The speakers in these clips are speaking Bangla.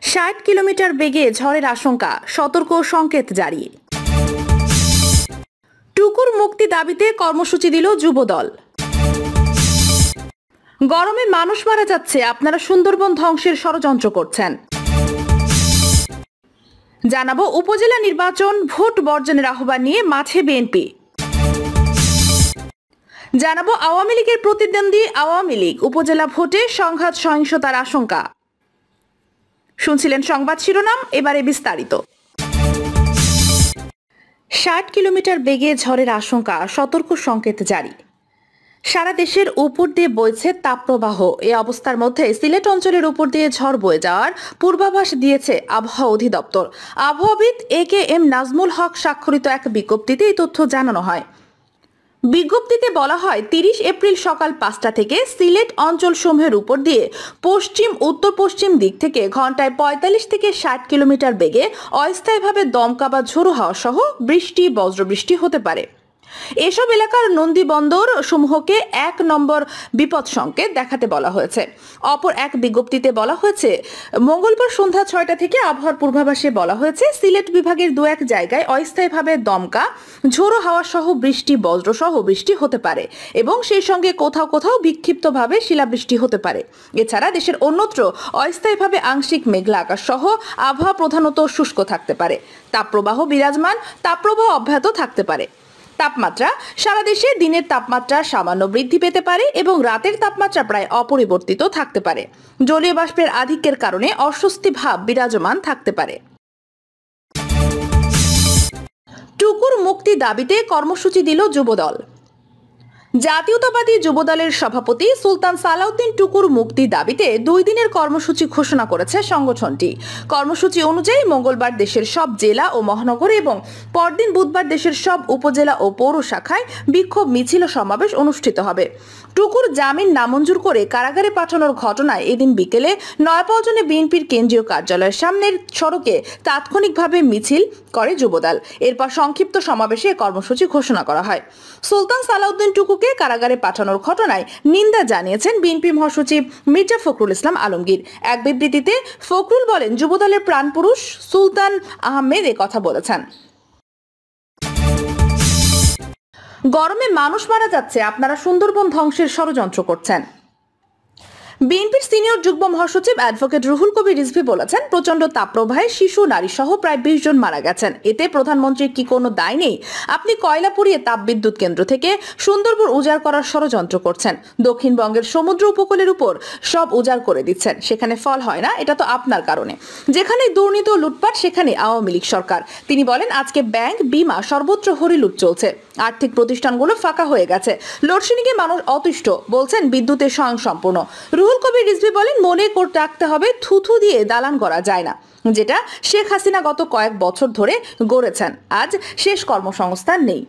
৬০ কিলোমিটার বেগে ঝড়ের আশঙ্কা, সতর্ক সংকেত জারি। টুকুর মুক্তি দাবিতে কর্মসূচি দিল যুবদল। গরমে মানুষ মারা যাচ্ছে, আপনারা সুন্দরবন ধ্বংসের ষড়যন্ত্র করছেন। জানাবো উপজেলা নির্বাচন ভোট বর্জনের আহ্বান নিয়ে মাঠে বিএনপি। জানাবো আওয়ামী লীগের প্রতিদ্বন্দ্বী আওয়ামী লীগ উপজেলা ভোটে সংঘাত সহিংসতার আশঙ্কা। শুনছিলেন সংবাদ শিরোনাম, এবারে বিস্তারিত। ৬০ কিলোমিটার বেগে ঝড়ের আশঙ্কা, সতর্ক সংকেত জারি। সারা দেশের উপর দিয়ে বইছে তাপপ্রবাহ। এই অবস্থার মধ্যে সিলেট অঞ্চলের উপর দিয়ে ঝড় বয়ে যাওয়ার পূর্বাভাস দিয়েছে আবহাওয়া অধিদপ্তর। আবহাওয়াবিদ AKM নাজমুল হক স্বাক্ষরিত এক বিজ্ঞপ্তিতে এই তথ্য জানানো হয়। বিজ্ঞপ্তিতে বলা হয়, ৩০ এপ্রিল সকাল ৫টা থেকে সিলেট অঞ্চল সমূহের উপর দিয়ে পশ্চিম উত্তর পশ্চিম দিক থেকে ঘন্টায় ৪৫ থেকে ৬০ কিলোমিটার বেগে অস্থায়ীভাবে দমকা বা ঝোড়ো হাওয়া সহ বৃষ্টি বজ্রবৃষ্টি হতে পারে। এসব এলাকার নন্দী বন্দর সমূহকে ১ নম্বর বিপদ সংকেত দেখাতে বলা হয়েছে। অপর এক বিজ্ঞপ্তিতে বলা হয়েছে, মঙ্গলবার সন্ধ্যা ৬টা থেকে আবহাওয়ার পূর্বাভাসে বলা হয়েছে, সিলেট বিভাগের ২-১ জায়গায় অস্থায়ীভাবে দমকা ঝোড়ো হাওয়া সহ বৃষ্টি বজ্র সহ বৃষ্টি হতে পারে এবং সেই সঙ্গে কোথাও কোথাও বিক্ষিপ্তভাবে শিলাবৃষ্টি হতে পারে। এছাড়া দেশের অন্যত্র অস্থায়ীভাবে আংশিক মেঘলা আকাশ সহ আবহাওয়া প্রধানত শুষ্ক থাকতে পারে। তাপপ্রবাহ বিরাজমান, তাপপ্রবাহ অব্যাহত থাকতে পারে। তাপমাত্রা, সারা দেশে দিনের তাপমাত্রা সামান্য বৃদ্ধি পেতে পারে এবং রাতের তাপমাত্রা প্রায় অপরিবর্তিত থাকতে পারে। জলীয় বাষ্পের আধিক্যের কারণে অস্বস্তি ভাব বিরাজমান থাকতে পারে। টুকুর মুক্তি দাবিতে কর্মসূচি দিল যুবদল। জাতীয়তাবাদী যুবদলের সভাপতি সুলতান সালাউদ্দিন টুকুর মুক্তি দাবিতে ২ দিনের কর্মসূচি ঘোষণা করেছে সংগঠনটি। কর্মসূচি অনুযায়ী মঙ্গলবার দেশের সব জেলা ও মহানগরে এবং পরদিন বুধবার দেশের সব উপজেলা ও পৌর শাখায় বিক্ষোভ মিছিল ও সমাবেশ অনুষ্ঠিত হবে। টুকুর জামিন নামঞ্জুর করে কারাগারে পাঠানোর ঘটনায় এদিন বিকেলে নয়াপল্টনে বিএনপির কেন্দ্রীয় কার্যালয়ের সামনের সড়কে তাৎক্ষণিকভাবে মিছিল করে যুবদল। এরপর সংক্ষিপ্ত সমাবেশে কর্মসূচি ঘোষণা করা হয়। সুলতান সালাউদ্দিন টুকুকে কারাগারে পাঠানোর ঘটনায় নিন্দা জানিয়েছেন বিএনপি মহাসচিব মির্জা ফখরুল ইসলাম আলমগীর। এক বিবৃতিতে ফখরুল বলেন, যুবদলের প্রাণপুরুষ সুলতান আহমেদ কথা বলেছেন। গরমে মানুষ মারা যাচ্ছে, আপনারা সুন্দরবন ধ্বংসের ষড়যন্ত্র করছেন। বিএনপির সিনিয়র যুগ্ম মহাসচিব অ্যাডভোকেট রুহুল কবির রিজভী বলেছেন, প্রচন্ড তাপপ্রবাহে শিশু নারী সহ প্রায় ২০ জন মারা গেছেন। এতে প্রধানমন্ত্রীর কি কোনো দায় নেই? আপনি কয়লা পুড়িয়ে তাপবিদ্যুৎ কেন্দ্র থেকে সুন্দরবন উজাড় করার ষড়যন্ত্র করছেন। দক্ষিণবঙ্গের সমুদ্র উপকূলের উপর সব উজাড় করে দিচ্ছেন, সেখানে ফল হয় না, এটা তো আপনার কারণে। যেখানে দুর্নীতি ও লুটপাট সেখানে আওয়ামী লীগ সরকার। তিনি বলেন, আজকে ব্যাংক, বিমা সর্বত্র হরিলুট চলছে, আর্থিক প্রতিষ্ঠানগুলো ফাঁকা হয়ে গেছে, লোডশেডিংয়ে মানুষ অতিষ্ঠ, বলছেন বিদ্যুতের স্বয়ংসম্পূর্ণ। রুহুল কবির রিজভী বলেন, মনে রাখতে হবে, থুথু দিয়ে দালান করা যায় না, যেটা শেখ হাসিনা গত কয়েক বছর ধরে গড়েছেন। আজ শেষ কর্মসংস্থান নেই,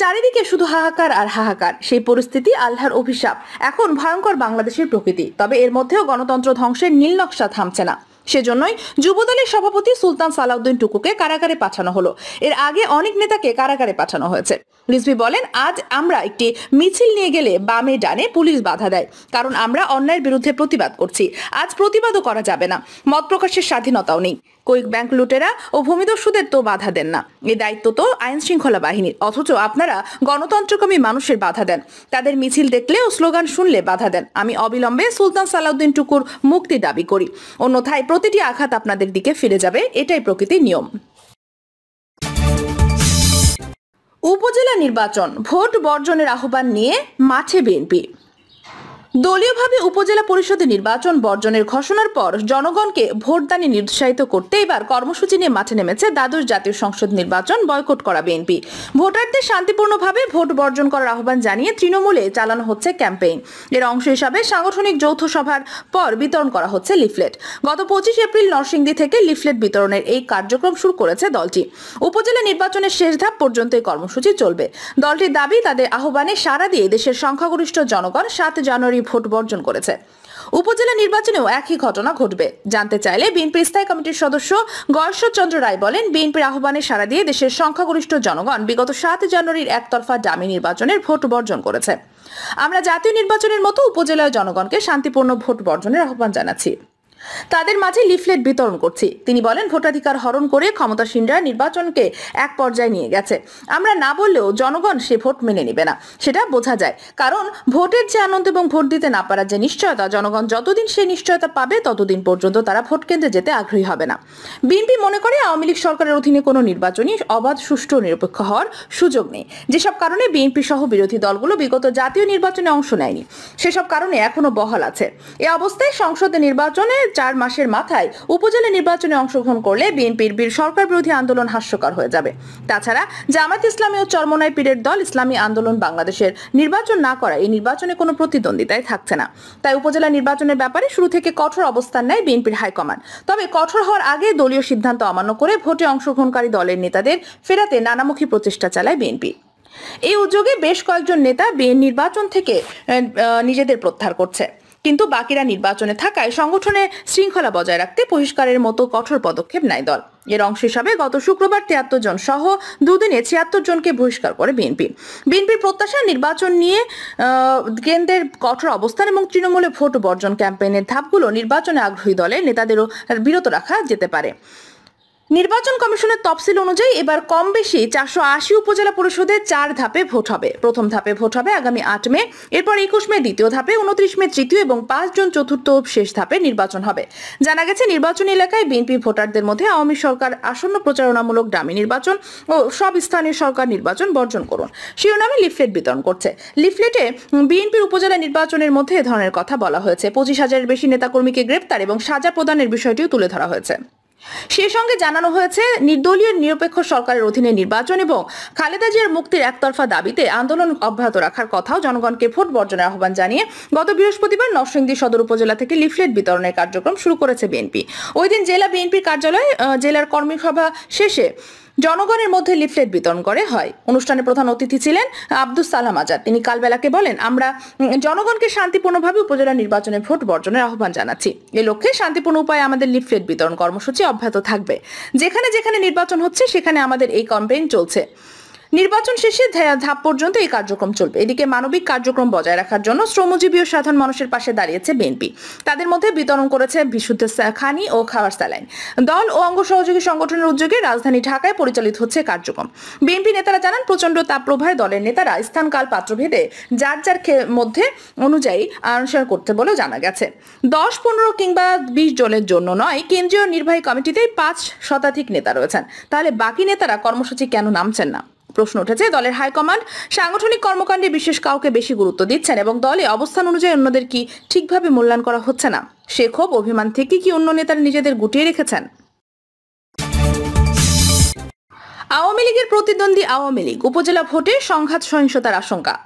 চারিদিকে শুধু হাহাকার আর হাহাকার। সেই পরিস্থিতি আল্লাহর অভিশাপ। এখন ভয়ঙ্কর বাংলাদেশের প্রকৃতি, তবে এর মধ্যেও গণতন্ত্র ধ্বংসের নীল নকশা থামছে না। সেজন্যই যুবদলের সভাপতি সুলতান সালাউদ্দিন টুকুকে কারাগারে পাঠানো হলো। এর আগে অনেক নেতাকে কারাগারে পাঠানো হয়েছে। রিজভী বলেন, আজ আমরা একটি মিছিল নিয়ে গেলে বামে ডানে পুলিশ বাধা দেয়, কারণ আমরা অন্যায়ের বিরুদ্ধে প্রতিবাদ করছি। আজ প্রতিবাদও করা যাবে না, মত প্রকাশের স্বাধীনতাও নেই। কয়েক ব্যাংক লুটেরা ও ভূমিদস্যুদের তো বাধা দেন না, এই দায়িত্ব তো আইন শৃঙ্খলা বাহিনীর। অথচ আপনারা গণতন্ত্রকামী মানুষের বাধা দেন, তাদের মিছিল দেখলে ও স্লোগান শুনলে বাধা দেন। আমি অবিলম্বে সুলতান সালাউদ্দিন টুকুর মুক্তি দাবি করি, অন্যথায় প্রতিটি আঘাত আপনাদের দিকে ফিরে যাবে, এটাই প্রকৃতির নিয়ম। উপজেলা নির্বাচন ভোট বর্জনের আহ্বান নিয়ে মাঠে বিএনপি। দলীয়ভাবে উপজেলা পরিষদের নির্বাচন বর্জনের ঘোষণার পর জনগণকে ভোটদানে নিরুৎসাহিত করতে এবার কর্মসূচি নিয়ে মাঠে নেমেছে দ্বাদশ জাতীয় সংসদ নির্বাচন বয়কট করা বিএনপি। ভোটারদের শান্তিপূর্ণভাবে ভোট বর্জন করার আহ্বান জানিয়ে তৃণমূলে চালানো হচ্ছে ক্যাম্পেইন। এর অংশ হিসাবে সাংগঠনিক যৌথ সভার পর বিতরণ করা হচ্ছে লিফলেট। গত 25 এপ্রিল নরসিংদী থেকে লিফলেট বিতরণের এই কার্যক্রম শুরু করেছে দলটি। উপজেলা নির্বাচনের শেষ ধাপ পর্যন্ত এই কর্মসূচি চলবে। দলটির দাবি, তাদের আহ্বানে সাড়া দিয়ে দেশের সংখ্যাগরিষ্ঠ জনগণ 7 জানুয়ারি ভোট বর্জন করেছে। উপজেলা নির্বাচনেও একই ঘটনা ঘটবে। জানতে চাইলে বিএনপির স্থায়ী কমিটির সদস্য গয়েশ্বর চন্দ্র রায় বলেন, বিএনপির আহ্বানে সাড়া দিয়ে দেশের সংখ্যাগরিষ্ঠ জনগণ বিগত 7 জানুয়ারির একতরফা ডামি নির্বাচনের ভোট বর্জন করেছে। আমরা জাতীয় নির্বাচনের মতো উপজেলায় জনগণকে শান্তিপূর্ণ ভোট বর্জনের আহ্বান জানাচ্ছি। তাদের মাঝে লিফলেট বিতরণ করছি। তিনি বলেন, ভোটাধিকার হরণ করে ক্ষমতাসীনরা নির্বাচনকে এক পর্যায়ে নিয়ে গেছে। আমরা না বললেও জনগণ সে ভোট মেনে নেবে না, সেটা বোঝা যায়। কারণ ভোটের যে আনন্দ এবং ভোট দিতে না পারার যে নিশ্চয়তা, জনগণ যতদিন সেই নিশ্চয়তা পাবে ততদিন পর্যন্ত তারা ভোট কেন্দ্রে যেতে আগ্রহী হবে না। বিএনপি মনে করে আওয়ামী লীগ সরকারের অধীনে কোনো নির্বাচনই অবাধ, সুষ্ঠু ও নিরপেক্ষ হওয়ার সুযোগ নেই। যেসব কারণে বিএনপি সহ বিরোধী দলগুলো বিগত জাতীয় নির্বাচনে অংশ নেয়নি, সেসব কারণে এখনো বহাল আছে। এ অবস্থায় সংসদে নির্বাচনে 4 মাসের মাথায় উপজেলা নির্বাচনে অংশগ্রহণ করলে বিএনপির সরকার বিরোধী আন্দোলন হাস্যকর হয়ে যাবে। তাছাড়া জামায়াত ইসলামী ও চরমনাই পীরের দল ইসলামী আন্দোলন বাংলাদেশের নির্বাচন না করা এই নির্বাচনে কোনো প্রতিদ্বন্দ্বিতায় থাকছে না। তাই উপজেলা নির্বাচনের ব্যাপারে শুরু থেকে কঠোর অবস্থান নেয় বিএনপির হাইকমান্ড। তবে কঠোর হওয়ার আগে দলীয় সিদ্ধান্ত অমান্য করে ভোটে অংশগ্রহণকারী দলের নেতাদের ফেরাতে নানামুখী প্রচেষ্টা চালায় বিএনপি। এই উদ্যোগে বেশ কয়েকজন নেতা নির্বাচন থেকে নিজেদের প্রত্যাহার করছে, কিন্তু বাকিরা নির্বাচনে থাকায় সংগঠনের শৃঙ্খলা বজায় রাখতে বহিষ্কারের মতো কঠোর পদক্ষেপ নেয় দল। এর অংশ হিসাবে গত শুক্রবার 73 জন সহ দুদিনে 76 জনকে বহিষ্কার করে বিএনপি। বিএনপির প্রত্যাশা, নির্বাচন নিয়ে কেন্দ্রের কঠোর অবস্থান এবং তৃণমূলে ভোট বর্জন ক্যাম্পেইনের ধাপগুলো নির্বাচনে আগ্রহী দলের নেতাদেরও বিরত রাখা যেতে পারে। নির্বাচন কমিশনের তফসিল অনুযায়ী এবার কম বেশি 480 উপজেলা পরিষদে 4 ধাপে ভোট হবে। প্রথম ধাপে ভোট হবে আগামী 8 মে, এরপর 21 মে দ্বিতীয় ধাপে, 29 মে তৃতীয় এবং 5 জুন চতুর্থ শেষ ধাপে নির্বাচন হবে। জানা গেছে, নির্বাচনী এলাকায় বিএনপি ভোটারদের মধ্যে আওয়ামী সরকার আসন্ন প্রচারণামূলক ডামি নির্বাচন ও সব স্থানীয় সরকার নির্বাচন বর্জন করুন শিরোনামে লিফলেট বিতরণ করছে। লিফলেটে বিএনপির উপজেলা নির্বাচনের মধ্যে এ ধরনের কথা বলা হয়েছে। 25,000-এর বেশি নেতাকর্মীকে গ্রেপ্তার এবং সাজা প্রদানের বিষয়টিও তুলে ধরা হয়েছে। সেই সঙ্গে জানানো হয়েছে, নির্দলীয় নিরপেক্ষ সরকারের অধীনে নির্বাচন এবং খালেদা জিয়ার মুক্তির একতরফা দাবিতে আন্দোলন অব্যাহত রাখার কথাও জনগণকে ভোট বর্জনের আহ্বান জানিয়ে গত বৃহস্পতিবার নরসিংদী সদর উপজেলা থেকে লিফলেট বিতরণের কার্যক্রম শুরু করেছে বিএনপি। ওই দিন জেলা বিএনপির কার্যালয়ে জেলার কর্মী সভা শেষে জনগণের মধ্যে লিফলেট বিতরণ করে হয়। অনুষ্ঠানে প্রধান অতিথি ছিলেন আব্দুস সালাম আজাদ। তিনি কালবেলাকে বলেন, আমরা জনগণকে শান্তিপূর্ণভাবে উপজেলা নির্বাচনে ভোট বর্জনের আহ্বান জানাচ্ছি। এ লক্ষ্যে শান্তিপূর্ণ উপায়ে আমাদের লিফলেট বিতরণ কর্মসূচি অব্যাহত থাকবে। যেখানে যেখানে নির্বাচন হচ্ছে সেখানে আমাদের এই ক্যাম্পেইন চলছে। নির্বাচন শেষে ধাপ পর্যন্ত এই কার্যক্রম চলবে। এদিকে মানবিক কার্যক্রম বজায় রাখার জন্য শ্রমজীবী ও সাধারণ মানুষের পাশে দাঁড়িয়েছে বিএনপি। তাদের মধ্যে বিতরণ করেছে বিশুদ্ধ খানি ও খাবার স্যালাইন। দল ও অঙ্গ সহযোগী সংগঠনের উদ্যোগে রাজধানী ঢাকায় পরিচালিত হচ্ছে কার্যক্রম। বিএনপি নেতারা জানান, প্রচন্ড তাপপ্রবাহে দলের নেতারা স্থানকাল পাত্রভেদে যার যার মধ্যে অনুযায়ী অনুসরণ করতে বলে জানা গেছে। 10, 15 কিংবা 20 জনের জন্য নয়, কেন্দ্রীয় নির্বাহী কমিটিতেই 5 শতাধিক নেতা রয়েছেন। তাহলে বাকি নেতারা কর্মসূচি কেন নামছেন না? প্রশ্ন উঠেছে। দলের হাইকমান্ড সাংগঠনিক কর্মকাণ্ডে বিশেষ কাউকে বেশি গুরুত্ব দিচ্ছেন এবং দলে অবস্থান অনুযায়ী অন্যদের কি ঠিকভাবে মূল্যায়ন করা হচ্ছে না? সে ক্ষোভ, অভিমান থেকে কি অন্য নেতারা নিজেদের গুটিয়ে রেখেছেন? আওয়ামী লীগের প্রতিদ্বন্দ্বী আওয়ামী লীগ উপজেলা ভোটে সংঘাত সহিংসতার আশঙ্কা।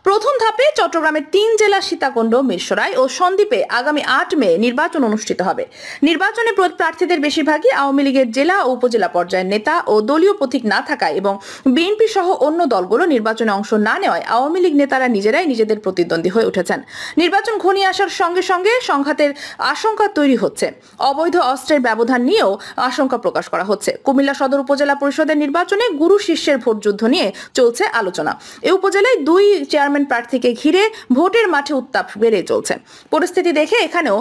প্রথম ধাপে চট্টগ্রামের 3 জেলা সীতাকুণ্ড, মিরসরাই ও সন্দ্বীপে আগামী 8 মে নির্বাচন অনুষ্ঠিত হবে। নির্বাচনে প্রার্থীদের বেশিরভাগই আওয়ামী লীগের জেলা ও উপজেলা পর্যায়ের নেতা ও দলীয় প্রতীক না থাকায় এবং বিএনপি সহ অন্য দলগুলো নির্বাচনে অংশ না নেওয়ায় আওয়ামী লীগ নেতারা নিজেরাই নিজেদের প্রতিদ্বন্দ্বী হয়ে উঠেছেন। নির্বাচন ঘনিয়ে আসার সঙ্গে সঙ্গে সংঘাতের আশঙ্কা তৈরি হচ্ছে। অবৈধ অস্ত্রের ব্যবধান নিয়েও আশঙ্কা প্রকাশ করা হচ্ছে। কুমিল্লা সদর উপজেলা পরিষদের নির্বাচনে গুরু শিষ্যের ভোটযুদ্ধ নিয়ে চলছে আলোচনা। এই উপজেলায় 2 চেয়ারম্যান প্রার্থীকে ঘিরে ভোটের মাঠে উত্তাপ বেড়ে চলছে। পরিস্থিতি দেখে এখানেও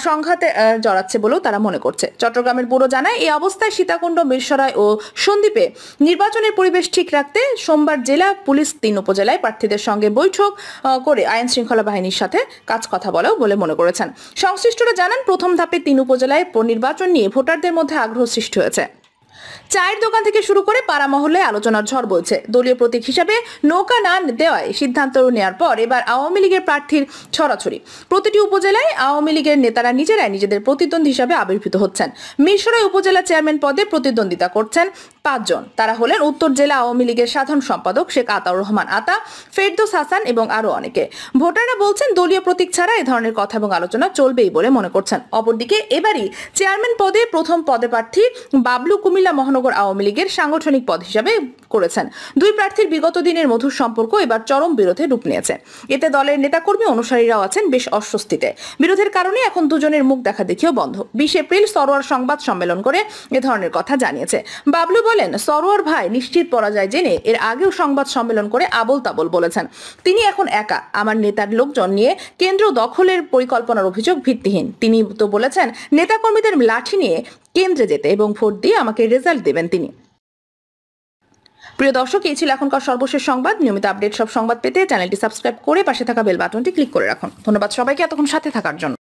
সংঘাতে জড়াচ্ছে বলেও তারা মনে করছে। চট্টগ্রামের ব্যুরো জানায়, এই অবস্থায় সীতাকুণ্ড, মিরসরাই ও সন্দ্বীপে নির্বাচনের পরিবেশ ঠিক রাখতে সোমবার জেলা পুলিশ 3 উপজেলায় প্রার্থীদের সঙ্গে বৈঠক করে আইন শৃঙ্খলা বাহিনীর সাথে কথা বলেও বলে মনে করেছেন। সংশ্লিষ্টরা জানান, প্রথম ধাপে 3 উপজেলায় নির্বাচন নিয়ে ভোটারদের মধ্যে আগ্রহ সৃষ্টি হয়েছে। চায়ের দোকান থেকে শুরু করে পাড়া মহল্লায় আলোচনার ঝড় বইছে। দলীয় প্রতীক হিসাবে নৌকা না দেওয়ায় সিদ্ধান্ত নেওয়ার পর এবার আওয়ামী লীগের প্রার্থীর ছড়াছড়ি। প্রতিটি উপজেলায় আওয়ামী লীগের নেতারা নিজেরাই নিজেদের প্রতিদ্বন্দ্বী হিসাবে আবির্ভূত হচ্ছেন। মিরসরাই উপজেলা চেয়ারম্যান পদে প্রতিদ্বন্দ্বিতা করছেন 5 জন। তারা হলেন উত্তর জেলা আওয়ামী লীগের সাধারণ সম্পাদক শেখ আতাউর রহমান আতা, ফেরদৌস হাসান এবং আরো অনেকে। ভোটাররা বলছেন, দলীয় প্রতীক ছাড়া এ ধরনের কথা এবং আলোচনা চলবেই বলে মনে করছেন। অপরদিকে এবারই চেয়ারম্যান পদে প্রথম পদপ্রার্থী বাবলু কুমিল্লা কুমিল্লা মহানগর আওয়ামী লীগের সাংগঠনিক পদ হিসাবে করেছেন। দুই প্রার্থীর বিগত দিনের মধুর সম্পর্ক এবার চরম বিরোধে রূপ নিয়েছে। এতে দলের নেতাকর্মী অনুসারীরাও আছেন বেশ অস্বস্তিতে। বিরোধের কারণে এখন দুজনের মুখ দেখা দেখিও বন্ধ। 20 এপ্রিল সরোয়ার সংবাদ সম্মেলন করে এ ধরনের কথা জানিয়েছে। বাবলু বলেন, সরোয়ার ভাই নিশ্চিত পরাজয় জেনে এর আগেও সংবাদ সম্মেলন করে আবোল তাবোল বলেছেন। তিনি এখন একা। আমার নেতার লোকজন নিয়ে কেন্দ্র দখলের পরিকল্পনার অভিযোগ ভিত্তিহীন। তিনি তো বলেছেন নেতাকর্মীদের লাঠি নিয়ে কেন্দ্রে যেতে এবং ভোট দিয়ে আমাকে রেজাল্ট দেবেন তিনি। প্রিয় দর্শক, এই ছিল এখনকার সর্বশেষ সংবাদ। নিয়মিত আপডেট সব সংবাদ পেতে চ্যানেলটি সাবস্ক্রাইব করে পাশে থাকা বেল বাটনটি ক্লিক করে রাখুন। ধন্যবাদ সবাইকে এতক্ষণ সাথে থাকার জন্য।